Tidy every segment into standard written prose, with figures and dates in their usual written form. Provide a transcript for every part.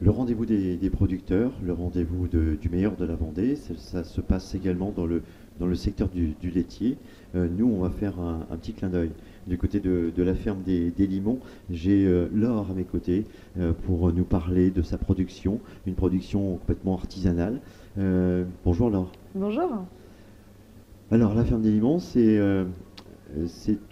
Le rendez-vous des producteurs, le rendez-vous du meilleur de la Vendée, ça se passe également dans le secteur du laitier. Nous, on va faire un petit clin d'œil. Du côté de la ferme des Limons, j'ai Laure à mes côtés pour nous parler de sa production, une production complètement artisanale. Bonjour Laure. Bonjour. Alors, la ferme des Limons, c'est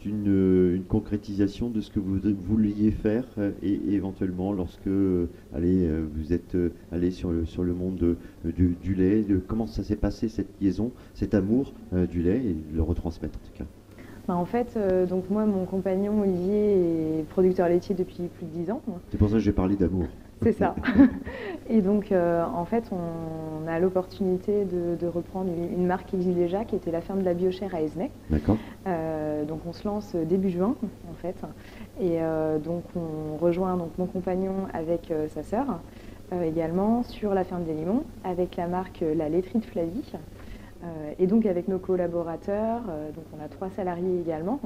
une concrétisation de ce que vous vouliez faire et éventuellement lorsque vous êtes allé sur le monde du lait, comment ça s'est passé cette liaison, cet amour du lait et de le retransmettre en tout cas. Bah, en fait, donc moi, mon compagnon Olivier est producteur laitier depuis plus de 10 ans. C'est pour ça que j'ai parlé d'amour. C'est ça. Et donc, en fait, on a l'opportunité de reprendre une marque qui existe déjà, qui était la ferme de la Biochère à Esnay. D'accord. Donc, on se lance début juin, en fait. Et donc, on rejoint donc, mon compagnon avec sa sœur également sur la ferme des Limons, avec la marque La Laiterie de Flavie. Et donc avec nos collaborateurs, donc on a 3 salariés également,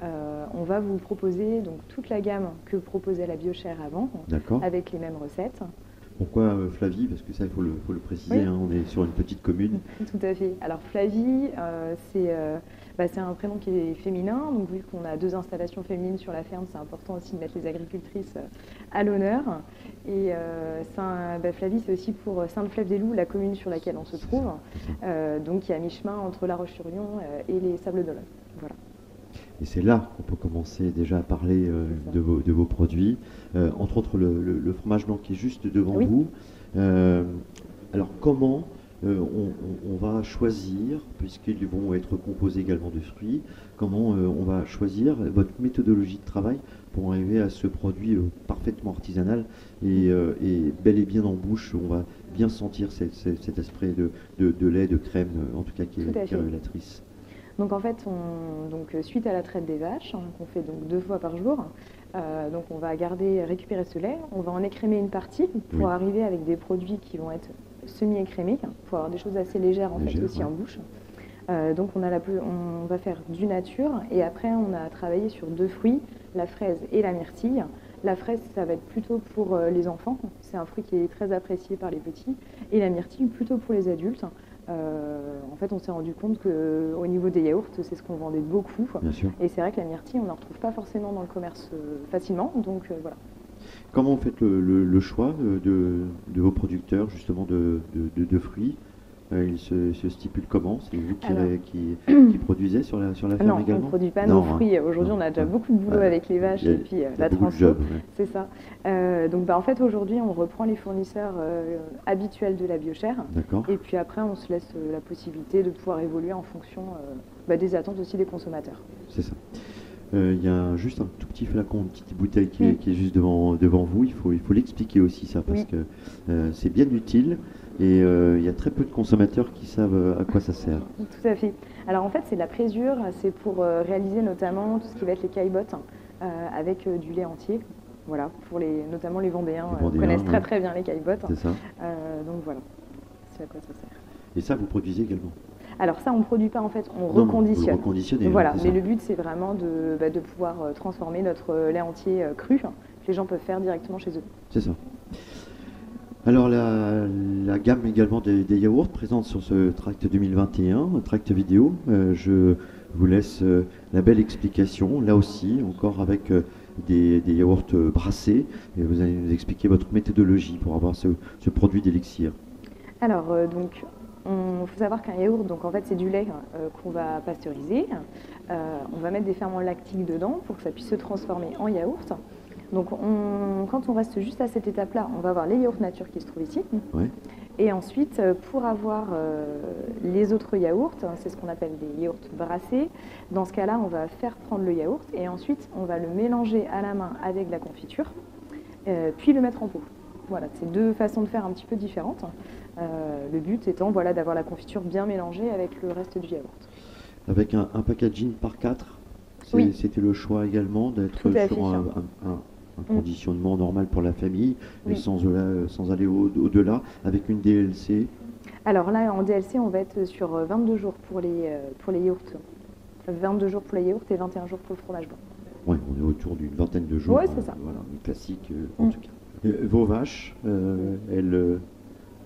on va vous proposer donc toute la gamme que proposait la Biochère avant, D'accord. avec les mêmes recettes. Pourquoi Flavie? Parce que ça, faut le préciser, Oui. hein, on est sur une petite commune. Tout à fait. Alors Flavie, c'est un prénom qui est féminin, donc vu qu'on a 2 installations féminines sur la ferme, c'est important aussi de mettre les agricultrices à l'honneur. Et Flavie, c'est aussi pour Sainte-Flève-des-Loups, la commune sur laquelle on se trouve, donc qui est à mi-chemin entre La Roche-sur-Yon et les Sables d'Olonne. Voilà. Et c'est là qu'on peut commencer déjà à parler de vos produits. Entre autres, le fromage blanc qui est juste devant Oui. vous. Euh, alors, comment on va choisir, puisqu'ils vont être composés également de fruits, comment on va choisir votre méthodologie de travail pour arriver à ce produit parfaitement artisanal et bel et bien en bouche, on va bien sentir cet esprit de lait, de crème, en tout cas qui Tout à est fait. révélatrice. Donc en fait, suite à la traite des vaches, qu'on fait donc 2 fois par jour, donc on va récupérer ce lait, on va en écrémer une partie pour Oui. arriver avec des produits qui vont être semi-écrémés, pour avoir des choses assez légères en fait Légère, aussi ouais. en bouche. Donc on va faire du nature et après on a travaillé sur 2 fruits, la fraise et la myrtille. La fraise, ça va être plutôt pour les enfants, c'est un fruit qui est très apprécié par les petits, et la myrtille plutôt pour les adultes. En fait, on s'est rendu compte qu'au niveau des yaourts, c'est ce qu'on vendait beaucoup. Bien sûr. Et c'est vrai que la myrtille, on n'en retrouve pas forcément dans le commerce facilement. Donc voilà. Comment vous faites le choix de vos producteurs justement de fruits? Ils se stipulent comment? C'est vous Alors, qui produisez sur la ferme non, on ne également? produit pas Non, nos hein. fruits. Aujourd'hui, Non, on a déjà ouais. beaucoup de boulot Ouais. avec les vaches Il y a- et puis il y a la beaucoup de translo. jobs, ouais. C'est ça. En fait, aujourd'hui, on reprend les fournisseurs habituels de la Biochère. D'accord. Et puis après, on se laisse la possibilité de pouvoir évoluer en fonction des attentes aussi des consommateurs. C'est ça. Il y a juste un tout petit flacon, une petite bouteille Oui. qui est juste devant vous. Il faut l'expliquer aussi ça parce Oui. que c'est bien utile et il y a très peu de consommateurs qui savent à quoi ça sert. Tout à fait. Alors en fait, c'est de la présure, c'est pour réaliser notamment tout ce qui va être les caillebottes avec du lait entier. Voilà, notamment les Vendéens, Les Vendéens, connaissent très ouais. très bien les caillebottes. C'est ça. Donc voilà, c'est à quoi ça sert. Et ça, vous produisez également? Alors ça, on ne produit pas en fait, on Non, vous le reconditionne. reconditionnez, hein, Voilà, c'est mais ça. le but c'est vraiment de pouvoir transformer notre lait entier cru, que les gens peuvent faire directement chez eux. C'est ça. Alors la gamme également des yaourts présente sur ce tract 2021, un tract vidéo. Je vous laisse la belle explication, là aussi, encore avec des yaourts brassés. Et vous allez nous expliquer votre méthodologie pour avoir ce produit d'élixir. Alors, il faut savoir qu'un yaourt, donc en fait, c'est du lait qu'on va pasteuriser. On va mettre des ferments lactiques dedans pour que ça puisse se transformer en yaourt. Donc, quand on reste juste à cette étape-là, on va avoir les yaourts nature qui se trouvent ici. Ouais. Et ensuite, pour avoir les autres yaourts, c'est ce qu'on appelle des yaourts brassés. Dans ce cas-là, on va faire prendre le yaourt et ensuite, on va le mélanger à la main avec la confiture, puis le mettre en pot. Voilà, c'est 2 façons de faire un petit peu différentes. Le but étant d'avoir la confiture bien mélangée avec le reste du yaourt. Avec un packaging par 4, Oui. c'était le choix également d'être Tout à sur fait. un conditionnement normal pour la famille, mais Oui. sans aller au-delà, avec une DLC. Alors là, en DLC, on va être sur 22 jours pour les yaourts. 22 jours pour les yaourts et 21 jours pour le fromage blanc. Ouais, on est autour d'une vingtaine de jours. Ouais, c'est ça. Voilà, une classique en tout cas. Vos vaches, elles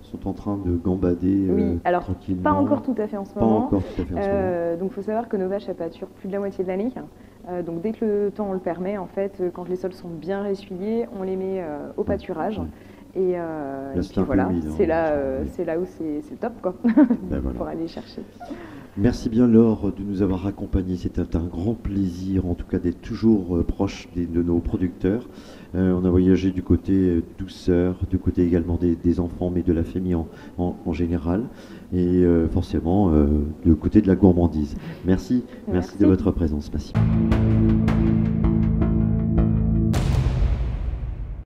sont en train de gambader Oui, alors tranquillement. pas encore tout à fait en ce Pas moment. encore tout à fait en ce moment. Donc il faut savoir que nos vaches elles pâturent plus de la moitié de l'année. Donc dès que le temps le permet, en fait, quand les sols sont bien ressuyés, on les met au pâturage. Ouais. Et, Là, et c'est puis un peu voilà, humide, hein, oui. c'est là où c'est le top quoi, Ben voilà. pour aller chercher. Merci bien Laure de nous avoir accompagnés. C'était un grand plaisir en tout cas d'être toujours proche de nos producteurs. On a voyagé du côté douceur, du côté également des enfants, mais de la famille en général, et forcément du côté de la gourmandise. Merci de Merci. votre présence. Merci.